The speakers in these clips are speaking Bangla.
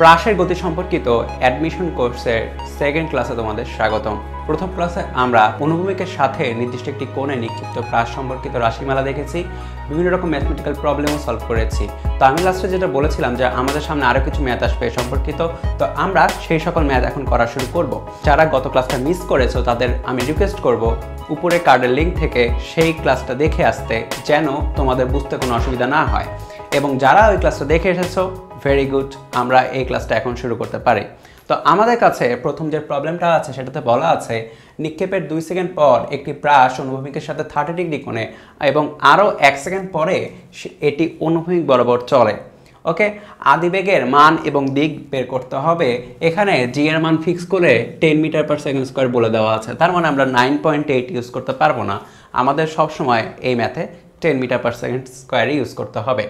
প্রাসের গতি সম্পর্কিত অ্যাডমিশন কোর্সের সেকেন্ড ক্লাসে তোমাদের স্বাগতম। প্রথম ক্লাসে আমরা অনুভূমিকের সাথে নির্দিষ্ট একটি কোণে নিক্ষিপ্ত প্রাস সম্পর্কিত রাশিমালা দেখেছি, বিভিন্ন রকম ম্যাথমেটিক্যাল প্রবলেমও সলভ করেছি। তো আমি লাস্টে যেটা বলেছিলাম যে আমাদের সামনে আরও কিছু ম্যাথ আসবে সম্পর্কিত, তো আমরা সেই সকল ম্যাথ এখন করা শুরু করব। যারা গত ক্লাসটা মিস করেছো তাদের আমি রিকোয়েস্ট করব উপরে কার্ডের লিঙ্ক থেকে সেই ক্লাসটা দেখে আসতে, যেন তোমাদের বুঝতে কোনো অসুবিধা না হয়। এবং যারা ওই ক্লাসটা দেখে এসেছো, ভেরি গুড, আমরা এই ক্লাসটা এখন শুরু করতে পারি। তো আমাদের কাছে প্রথম যে প্রবলেমটা আছে সেটাতে বলা আছে নিক্ষেপের 2 সেকেন্ড পর একটি প্রাস অনুভূমিকের সাথে 30 ডিগ্রি কোণে এবং আরও 1 সেকেন্ড পরে এটি অনুভূমিক বরাবর চলে। ওকে, আদিবেগের মান এবং দিক বের করতে হবে। এখানে জি এর মান ফিক্স করে 10 মিটার পার সেকেন্ড স্কোয়ার বলে দেওয়া আছে, তার মানে আমরা 9.8 ইউজ করতে পারবো না। আমাদের সবসময় এই ম্যাথে 10 মিটার পার সেকেন্ড স্কোয়ারই ইউজ করতে হবে।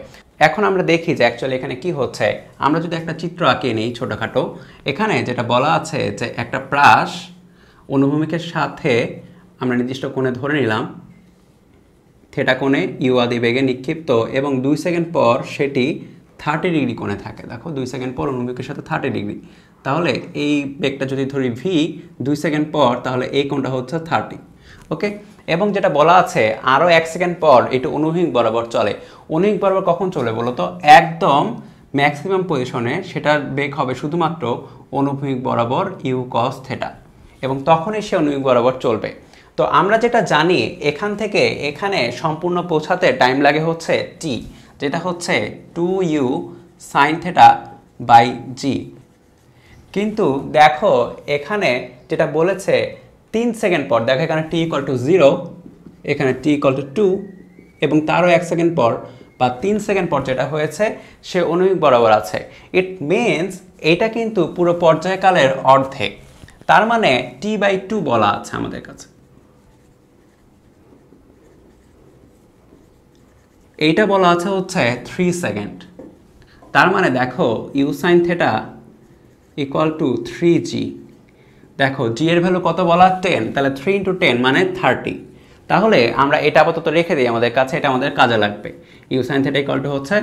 এখন আমরা দেখি যে অ্যাকচুয়ালি এখানে কি হচ্ছে। আমরা যদি একটা চিত্র আঁকিয়ে নিই ছোটোখাটো, এখানে যেটা বলা আছে যে একটা প্রাস অনুভূমিকের সাথে আমরা নির্দিষ্ট কোণে ধরে নিলাম, থিটা কোণে ইউ আদিবেগে নিক্ষিপ্ত এবং 2 সেকেন্ড পর সেটি 30 ডিগ্রি কোণে থাকে। দেখো 2 সেকেন্ড পর অনুভূমিকের সাথে 30 ডিগ্রি, তাহলে এই বেগটা যদি ধরি ভি 2 সেকেন্ড পর, তাহলে এই কোণটা হচ্ছে 30। ওকে, এবং যেটা বলা আছে আরও 1 সেকেন্ড পর এটি অনুভূমিক বরাবর চলে। অনুভূমিক বরাবর কখন চলে বলো তো? একদম ম্যাক্সিমাম পজিশনে সেটার বেগ হবে শুধুমাত্র অনুভূমিক বরাবর ইউ কস থেটা, এবং তখনই সে অনুভূমিক বরাবর চলবে। তো আমরা যেটা জানি এখান থেকে এখানে সম্পূর্ণ পৌঁছাতে টাইম লাগে হচ্ছে টি, যেটা হচ্ছে 2u সাইন থেটা বাই জি। কিন্তু দেখো এখানে যেটা বলেছে 3 সেকেন্ড পর, দেখো এখানে t ইকুয়াল টু 0, এখানে t ইকুয়াল টু 2, এবং তারও 1 সেকেন্ড পর বা 3 সেকেন্ড পর যেটা হয়েছে সে অনুভূমিক বরাবর আছে। ইট মিনস এটা কিন্তু পুরো পর্যায়কালের অর্ধেক, তার মানে t/2 বলা আছে আমাদের কাছে। এইটা বলা আছে হচ্ছে 3 সেকেন্ড, তার মানে দেখো u sine theta equal to 3g। দেখো জি এর ভ্যালু কত বলা? 10, তাহলে 3 × 10 মানে 30। তাহলে আমরা এটা আপাতত রেখে দিই আমাদের কাছে, এটা আমাদের কাজে লাগবে। U sine theta equal to হচ্ছে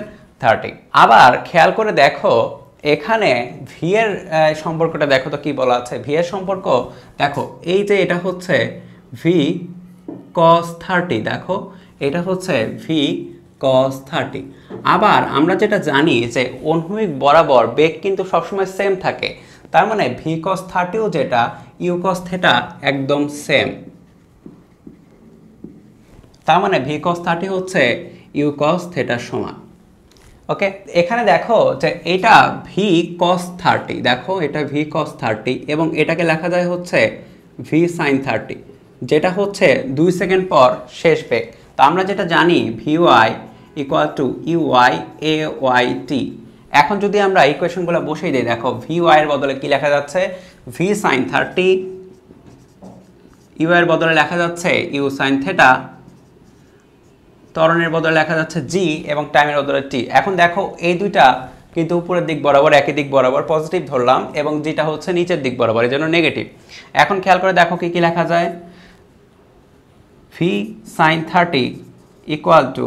30। আবার খেয়াল করে দেখো এখানে ভি এর সম্পর্কটা দেখো তো কি বলা আছে। ভি এর সম্পর্ক দেখো, এই যে এটা হচ্ছে ভি কস 30, দেখো এটা হচ্ছে ভি কস 30। আবার আমরা যেটা জানি যে অনুভূমিক বরাবর বেগ কিন্তু সবসময় সেম থাকে, তার মানে ভি কস 30ও যেটা ইউ কস থেটা একদম সেম, তার মানে ভি কস 30 হচ্ছে ইউ কস থেটার সমান। ওকে, এখানে দেখো যে এটা ভি কস 30, দেখো এটা ভি কস 30 এবং এটাকে লেখা যায় হচ্ছে ভি সাইন 30, যেটা হচ্ছে 2 সেকেন্ড পর শেষ বেগ। তো আমরা যেটা জানি V Y equal to U Y A Y T. এখন যদি আমরা ইকুয়েশনগুলো বসিয়ে দিই, দেখো ভি ওয়াই এর বদলে কি লেখা যাচ্ছে? ভি সাইন 30, ইউ এর বদলে লেখা যাচ্ছে ইউ সাইন থেটা, ত্বরণের বদলে লেখা যাচ্ছে জি, এবং টাইমের বদলে টি। এখন দেখো এই দুইটা কিন্তু উপরের দিক বরাবর একই দিক বরাবর পজিটিভ ধরলাম, এবং যেটা হচ্ছে নিচের দিক বরাবর, এই জন্য নেগেটিভ। এখন খেয়াল করে দেখো কি কি লেখা যায়। V sine 30 equal to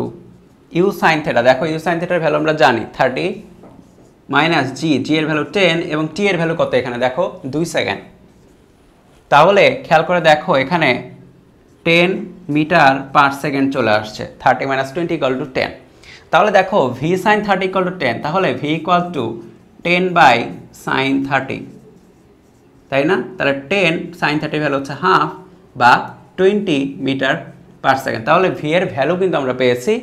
u sine theta, দেখো ইউ সাইন থেটার ভ্যালু আমরা জানি 30 মাইনাস জি, জি এর ভ্যালু 10 এবং টি এর ভ্যালু কত? এখানে দেখো 2 সেকেন্ড। তাহলে খেয়াল করে দেখো এখানে 10 মিটার পার সেকেন্ড চলে আসছে, 30 মাইনাস 20 ইকুয়াল টু 10। তাহলে দেখো ভি সাইন 30 ইকুয়াল টু 10, তাহলে v equal to 10 by sine 30, তাই না? তাহলে 10 সাইন 30 ভ্যালু হচ্ছে হাফ বা 20 মিটার পার সেকেন্ড। তাহলে ভি এর ভ্যালু কিন্তু আমরা পেয়েছি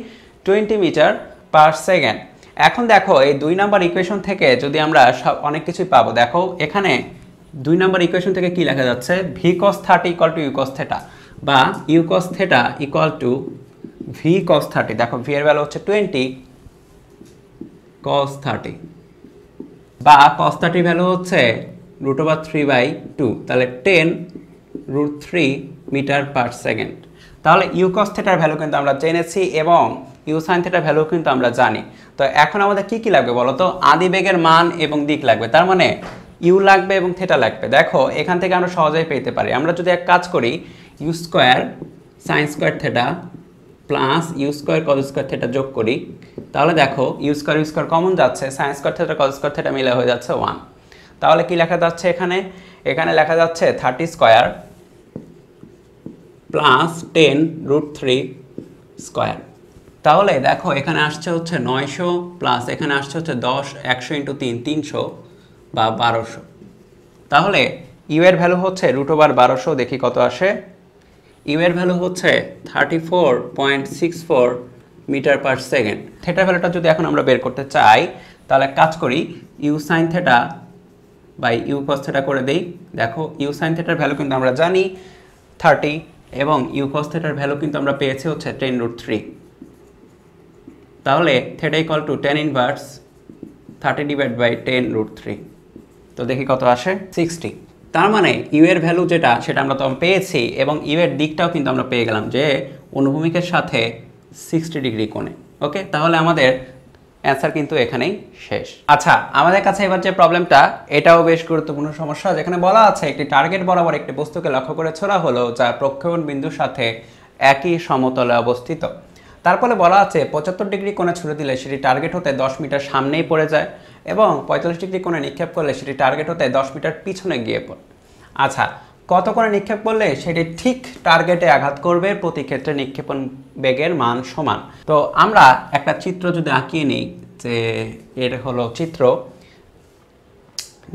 20 মিটার পার সেকেন্ড। এখন দেখো এই 2 নাম্বার ইকুয়েশন থেকে যদি আমরা অনেক কিছুই পাবো, দেখো এখানে 2 নাম্বার ইকুয়েশন থেকে কি লেখা যাচ্ছে? V cos 30 equal to U cos theta, বা U cos theta equal to V cos 30। দেখো ভি এর ভ্যালু হচ্ছে 20 কস 30, বা কস 30 ভ্যালু হচ্ছে √3/2, তাহলে 10√3 মিটার পার সেকেন্ড। তাহলে ইউ কস থেটার ভ্যালু কিন্তু আমরা জেনেছি এবং ইউ সাইন থেটার ভ্যালু কিন্তু আমরা জানি। তো এখন আমাদের কি কি লাগবে বলো তো? আদিবেগের মান এবং দিক লাগবে, তার মানে ইউ লাগবে এবং থেটা লাগবে। দেখো এখান থেকে আমরা সহজেই পেতে পারি। আমরা যদি এক কাজ করি, u square sine square theta plus u square cos square theta যোগ করি, তাহলে দেখো ইউ স্কোয়ার কমন যাচ্ছে, sine square theta cos square theta মিলে হয়ে যাচ্ছে 1। তাহলে কি লেখা যাচ্ছে এখানে? এখানে লেখা যাচ্ছে 30 স্কোয়ার প্লাস 10√3 স্কোয়ার। তাহলে দেখো এখানে আসছে হচ্ছে 900 প্লাস এখানে আসছে হচ্ছে 10, 100 × 3 300 বা 1200। তাহলে ইউ এর ভ্যালু হচ্ছে √1200, দেখি কত আসে। ইউ এর ভ্যালু হচ্ছে 34.64 মিটার পার সেকেন্ড। থেটার ভ্যালুটা যদি এখন আমরা বের করতে চাই, তাহলে কাজ করি u sine theta by u cos theta করে দেই। দেখো ইউ সাইন থেটার ভ্যালু কিন্তু আমরা জানি 30 এবং ইউ কস থেটার ভ্যালু কিন্তু আমরা পেয়েছি হচ্ছে 10√3। তাহলে থেটা ইকুয়াল টু 10 ইনভার্স 30/10√3। তো দেখি কত আসে, 60। তার মানে ইউ এর ভ্যালু যেটা সেটা আমরা তো পেয়েছি এবং ইউ এর দিকটাও কিন্তু আমরা পেয়ে গেলাম যে অনুভূমিকের সাথে 60 ডিগ্রি কোণে। ওকে, তাহলে আমাদের অ্যান্সার কিন্তু এখানেই শেষ। আচ্ছা, আমাদের কাছে এবার যে প্রবলেমটা, এটাও বেশ গুরুত্বপূর্ণ সমস্যা, যেখানে বলা আছে একটি টার্গেট বরাবর একটি বস্তুকে লক্ষ্য করে ছোড়া হলো যা প্রক্ষেপণ বিন্দুর সাথে একই সমতলে অবস্থিত। তারপরে বলা আছে 75 ডিগ্রি কোণে ছুড়ে দিলে সেটি টার্গেট হতে 10 মিটার সামনেই পড়ে যায় এবং 45 ডিগ্রি কোণে নিক্ষেপ করলে সেটি টার্গেট হতে 10 মিটার পিছনে গিয়ে পড়ে। আচ্ছা, কত করে নিক্ষেপ করলে সেটি ঠিক টার্গেটে আঘাত করবে, প্রতি ক্ষেত্রে নিক্ষেপণ বেগের মান সমান। তো আমরা একটা চিত্র যদি আঁকিয়ে নিই, যে এটা হলো চিত্র,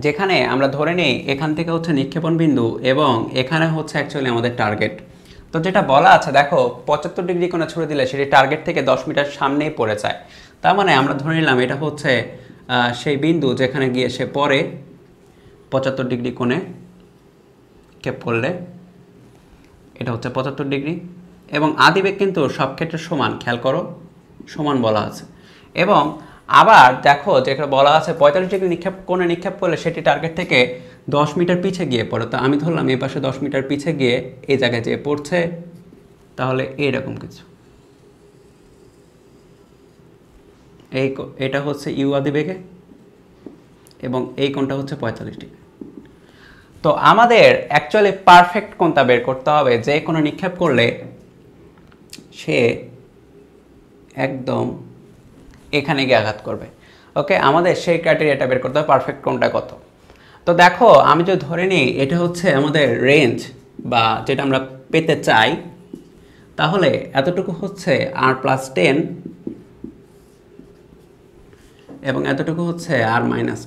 যেখানে আমরা ধরে নিই এখান থেকে হচ্ছে নিক্ষেপণ বিন্দু এবং এখানে হচ্ছে অ্যাকচুয়ালি আমাদের টার্গেট। তো যেটা বলা আছে দেখো 75 ডিগ্রি কোণে ছুড়ে দিলে সেটি টার্গেট থেকে 10 মিটার সামনেই পড়ে যায়। তার মানে আমরা ধরে নিলাম এটা হচ্ছে সেই বিন্দু যেখানে গিয়ে সে পড়ে 75 ডিগ্রি কোণে ক্ষেপ করলে এটা হচ্ছে 75 ডিগ্রি এবং আদিবেগ কিন্তু সব ক্ষেত্রে সমান, খেয়াল করো সমান বলা আছে। এবং আবার দেখো যেটা বলা আছে 45 ডিগ্রি কোণে নিক্ষেপ করলে সেটি টার্গেট থেকে 10 মিটার পিছে গিয়ে পড়ে। তো আমি ধরলাম এই পাশে 10 মিটার পিছে গিয়ে এই জায়গায় যেয়ে পড়ছে, তাহলে এইরকম কিছু। এটা হচ্ছে ইউ আদিবেগে এবং এই কোণটা হচ্ছে 45 ডিগ্রি। তো আমাদের অ্যাকচুয়ালি পারফেক্ট কোণটা বের করতে হবে, যে কোনো নিক্ষেপ করলে সে একদম এখানে গিয়ে আঘাত করবে। ওকে, আমাদের সেই ক্রাইটেরিয়াটা বের করতে হবে পারফেক্ট কোণটা কত। তো দেখো আমি যদি ধরে নিই এটা হচ্ছে আমাদের রেঞ্জ বা যেটা আমরা পেতে চাই, তাহলে এতটুকু হচ্ছে r+10 এবং এতটুকু হচ্ছে r-10।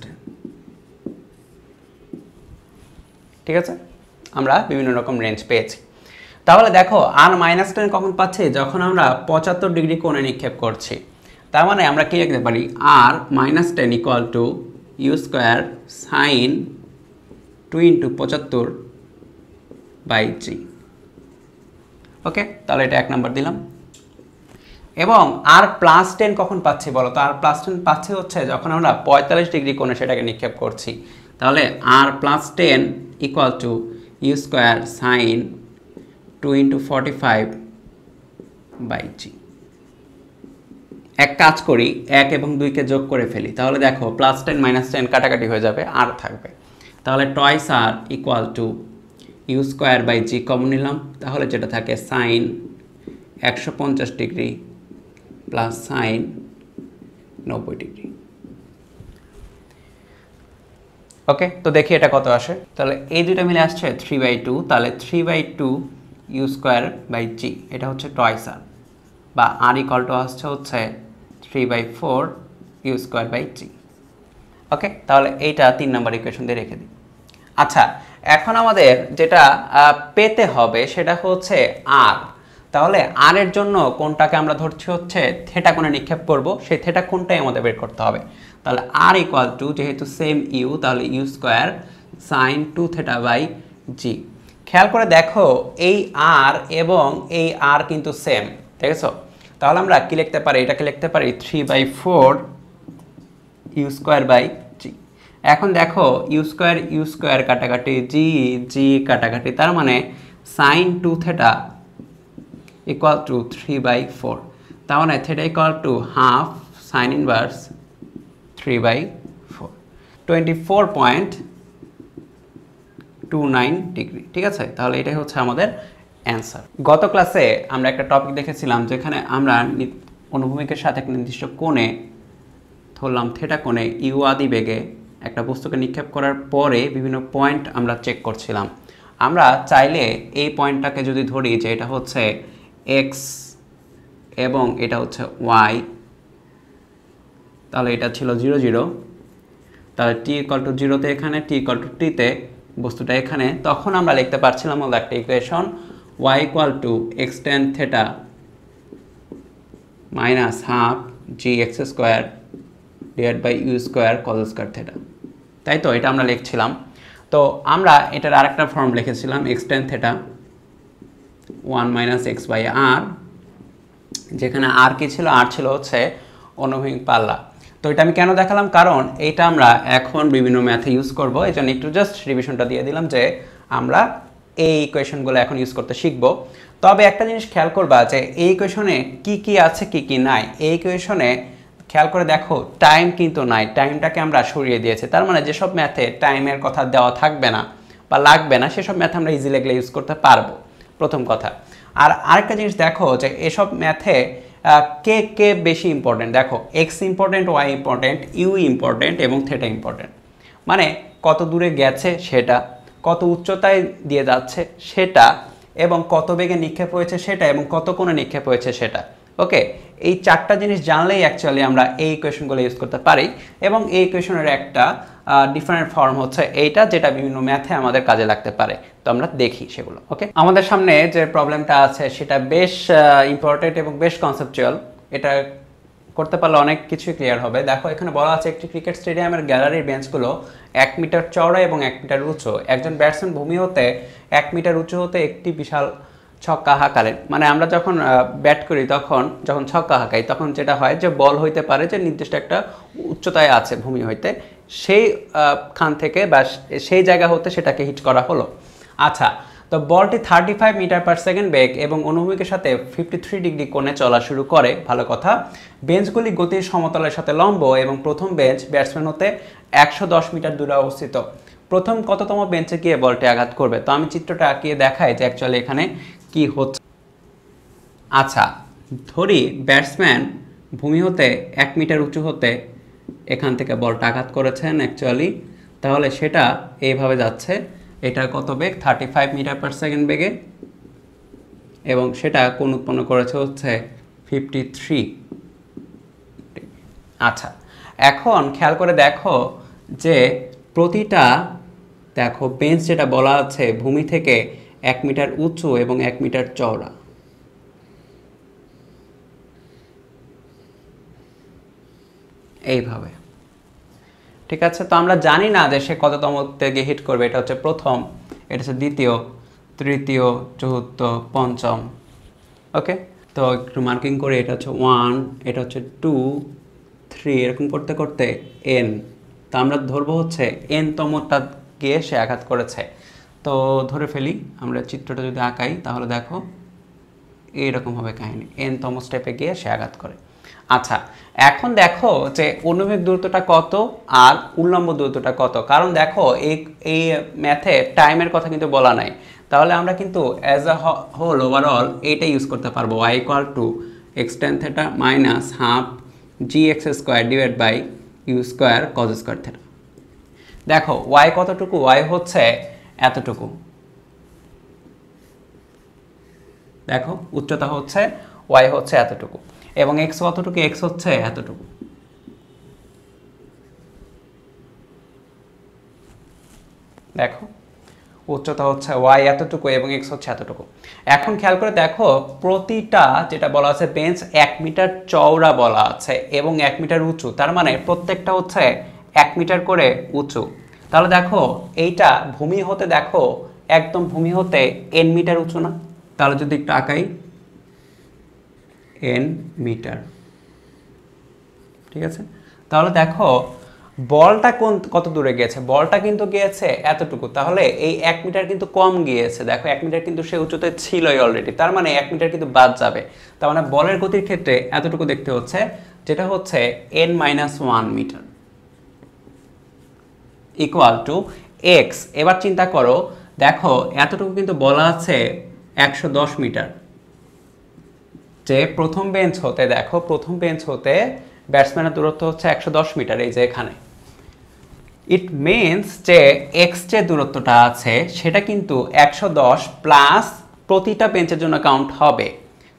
ঠিক আছে, আমরা বিভিন্ন রকম রেঞ্জ পেয়েছি। তাহলে দেখো r-10 কখন পাচ্ছি? যখন আমরা 75 ডিগ্রি কোণে নিক্ষেপ করছি। তার মানে আমরা কি লিখতে পারি? r-10 equal to you square sine 2 × 75/g। Okay, তাহলে এটা 1 নাম্বার দিলাম। এবং r+10 কখন পাচ্ছি বলো তো? r+10 পাচ্ছি হচ্ছে যখন আমরা 45 ডিগ্রি কোণে সেটাকে নিক্ষেপ করছি। তাহলে r+10 equal to you square sine 2 × 45/g। এক কাজ করি, 1 এবং 2কে যোগ করে ফেলি, তাহলে দেখো +10 -10 কাটাকাটি হয়ে যাবে, আর থাকবে। তাহলে twice r equal to U square common নিলাম, তাহলে যেটা থাকে sine 150 degree plus sine 90 degree. Okay, তো দেখি এটা কত আসে। তাহলে এই দুইটা মিলে আসছে 3/2, তাহলে 3/2 ইউ স্কোয়ার/g, এটা হচ্ছে টয়েস r, বা r ইকুয়াল টু আসছে হচ্ছে 3/4 ইউ স্কোয়ার/g। ওকে, তাহলে এইটা 3 নম্বর ইকুয়েশন দিয়ে রেখে দিই। আচ্ছা, এখন আমাদের যেটা পেতে হবে সেটা হচ্ছে r। তাহলে r এর জন্য কোনটাকে আমরা ধরছি হচ্ছে থেটা কোণে নিক্ষেপ করব, সেই থেটা কোণটাই আমাদের বের করতে হবে। তাহলে r ইকুয়াল টু, যেহেতু সেম ইউ, তাহলে ইউ স্কোয়ার সাইন 2θ/g। খেয়াল করে দেখো এই r এবং এই r কিন্তু সেম, ঠিক আছে? তাহলে আমরা কি লিখতে পারি? এটাকে লিখতে পারি 3/4 ইউ স্কোয়ার/g। এখন দেখো ইউ স্কোয়ার কাটাকাটি, জি কাটাকাটি, তার মানে সাইন 2θ ইকুয়াল টু 3/4। তার মানে theta equal to half sign inverse 3/4, 24.29 degree. ঠিক আছে, তাহলে এটাই হচ্ছে আমাদের অ্যান্সার। গত ক্লাসে আমরা একটা টপিক দেখেছিলাম যেখানে আমরা অনুভূমিকের সাথে একটা নির্দিষ্ট কোণে, ধরলাম থিটা কোণে ইউ আদি বেগে একটা বস্তুকে নিক্ষেপ করার পরে বিভিন্ন পয়েন্ট আমরা চেক করছিলাম। আমরা চাইলে এই পয়েন্টটাকে যদি ধরি যে এটা হচ্ছে এক্স এবং এটা হচ্ছে ওয়াই, তাহলে এটা ছিল 0 0, তাহলে টি ইকুয়াল টু 0তে এখানে, টি ইকুয়াল টু টিতে বস্তুটা এখানে, তখন আমরা লিখতে পারছিলাম হলো একটা equation y equal to x ten theta minus half G x square divide by you square cos square theta, তাই তো? এটা আমরা লিখছিলাম। তো আমরা এটার আরেকটা ফর্ম লিখেছিলাম X ten theta 1 minus X by R, যেখানে আর কি ছিল? আর ছিল হচ্ছে অনুভূমিক পাল্লা। তো এটা আমি কেন দেখালাম? কারণ এইটা আমরা এখন বিভিন্ন ম্যাথে ইউজ করব, এই জন্য একটু জাস্ট রিভিশনটা দিয়ে দিলাম যে আমরা এই ইকুয়েশনগুলো এখন ইউজ করতে শিখব। তবে একটা জিনিস খেয়াল করবা যে এই ইকুয়েশনে কি কি আছে কি কি নাই। এই ইকুয়েশনে খেয়াল করে দেখো টাইম কিন্তু নাই, টাইমটাকে আমরা সরিয়ে দিয়েছি। তার মানে যেসব ম্যাথে টাইমের কথা দেওয়া থাকবে না বা লাগবে না সেসব ম্যাথে আমরা ইজিলি এগুলো ইউজ করতে পারবো, প্রথম কথা। আর আরেকটা জিনিস দেখো যে এসব ম্যাথে কে কে বেশি ইম্পর্টেন্ট। দেখো x important, y important, u important এবং থেটা ইম্পর্টেন্ট। মানে কত দূরে গেছে সেটা, কত উচ্চতায় দিয়ে যাচ্ছে সেটা, এবং কত বেগে নিক্ষেপ হয়েছে সেটা, এবং কত কোণে নিক্ষেপ হয়েছে সেটা। ওকে, এই চারটা জিনিস জানলেই অ্যাকচুয়ালি আমরা এই ইকুয়েশনগুলো ইউজ করতে পারি। এবং এই ইকুয়েশনের একটা ডিফারেন্ট ফর্ম হচ্ছে এইটা, যেটা বিভিন্ন ম্যাথে আমাদের কাজে লাগতে পারে। তো আমরা দেখি সেগুলো। ওকে, আমাদের সামনে যে প্রবলেমটা আছে সেটা বেশ ইম্পর্টেন্ট এবং বেশ কনসেপচুয়াল। এটা করতে পারলে অনেক কিছুই ক্লিয়ার হবে। দেখো এখানে বলা আছে একটি ক্রিকেট স্টেডিয়ামের গ্যালারির বেঞ্চগুলো 1 মিটার চওড়া এবং 1 মিটার উঁচু। একজন ব্যাটসম্যান ভূমি হতে 1 মিটার উঁচু হতে একটি বিশাল ছক্কা হাঁকালেন। মানে আমরা যখন ব্যাট করি তখন যখন ছক্কা হাঁকাই তখন যেটা হয় যে বল হইতে পারে যে নির্দিষ্ট একটা উচ্চতায় আছে ভূমি হইতে, সেই খান থেকে বা সেই জায়গা হতে সেটাকে হিট করা হলো। আচ্ছা, তো বলটি 35 মিটার পার সেকেন্ড বেগ এবং অনুভূমিকের সাথে 53 ডিগ্রি কোণে চলা শুরু করে। ভালো কথা। বেঞ্চগুলি গতির সমতলের সাথে লম্ব এবং প্রথম বেঞ্চ ব্যাটসম্যান হতে 110 মিটার দূরে অবস্থিত। প্রথম কততম বেঞ্চে গিয়ে বলটি আঘাত করবে? তো আমি চিত্রটা আঁকিয়ে দেখাই যে অ্যাকচুয়ালি এখানে কি হচ্ছে। আচ্ছা, ধরি ব্যাটসম্যান ভূমি হতে 1 মিটার উঁচু হতে এখান থেকে বলটা আঘাত করেছেন অ্যাকচুয়ালি, তাহলে সেটা এইভাবে যাচ্ছে। এটা কত বেগ? 35 মিটার পার সেকেন্ড বেগে, এবং সেটা কোণ উৎপন্ন করেছে হচ্ছে 53। আচ্ছা, এখন খেয়াল করে দেখো যে প্রতিটা, দেখো বেঞ্চ যেটা বলা আছে ভূমি থেকে 1 মিটার উঁচু এবং 1 মিটার চওড়া। এইভাবে, ঠিক আছে? তো আমরা জানি না যে সে কততম থেকে হিট করবে। এটা হচ্ছে প্রথম, এটা হচ্ছে দ্বিতীয়, তৃতীয়, চতুর্থ, পঞ্চম। ওকে, তো একটু মার্কিং করে এটা হচ্ছে 1, এটা হচ্ছে 2, 3, এরকম করতে করতে n। তো আমরা ধরবো হচ্ছে n তমটা গিয়ে সে আঘাত করেছে। তো ধরে ফেলি আমরা চিত্রটা যদি আঁকাই তাহলে দেখো এইরকম হবে কাহিনী, n তম স্টেপে গিয়ে সে আঘাত করে। আচ্ছা, এখন দেখো যে অনুভূমিক দূরত্বটা কত আর উল্লম্ব দূরত্বটা কত। কারণ দেখো এই ম্যাথে টাইমের কথা কিন্তু বলা নাই, তাহলে আমরা কিন্তু অ্যাজ আ হোল ওভারঅল এইটা ইউজ করতে পারবো, y equal to x ten theta minus half G x square divide by you square cos square theta. দেখো y কতটুকু? y হচ্ছে এতটুকু। দেখো উচ্চতা হচ্ছে y হচ্ছে এতটুকু, এবং x কতটুকু? x হচ্ছে এতটুকু। দেখো উচ্চতা হচ্ছে y এতটুকু এবং x হচ্ছে এতটুকু। এখন খেয়াল করে দেখো প্রতিটা যেটা বলা আছে বেঞ্চ 1 মিটার চওড়া বলা আছে এবং 1 মিটার উঁচু, তার মানে প্রত্যেকটা হচ্ছে 1 মিটার করে উঁচু। তাহলে দেখো এইটা ভূমি হতে, দেখো একদম ভূমি হতে n মিটার উঁচু না? তাহলে যদি একটু আঁকাই n মিটার, ঠিক আছে? তাহলে দেখো বলটা কত দূরে গিয়েছে? বলটা কিন্তু গিয়েছে এতটুকু, তাহলে এই 1 মিটার কিন্তু কম গিয়েছে। দেখো 1 মিটার কিন্তু সে উচ্চতায় ছিলই অলরেডি, তার মানে 1 মিটার কিন্তু বাদ যাবে। তার মানে বলের গতির ক্ষেত্রে এতটুকু দেখতে হচ্ছে, যেটা হচ্ছে n-1 metre equal to x। এবার চিন্তা করো, দেখো এতটুকু কিন্তু বলা আছে 110 মিটার। যে প্রথম বেঞ্চ হতে দেখো, প্রথম বেঞ্চ হতে ব্যাটসম্যানের দূরত্ব হচ্ছে 110 মিটার, এই যে এখানে। ইট মিনস যে এক্স যে দূরত্বটা আছে সেটা কিন্তু 110 প্লাস প্রতিটা বেঞ্চের জন্য কাউন্ট হবে।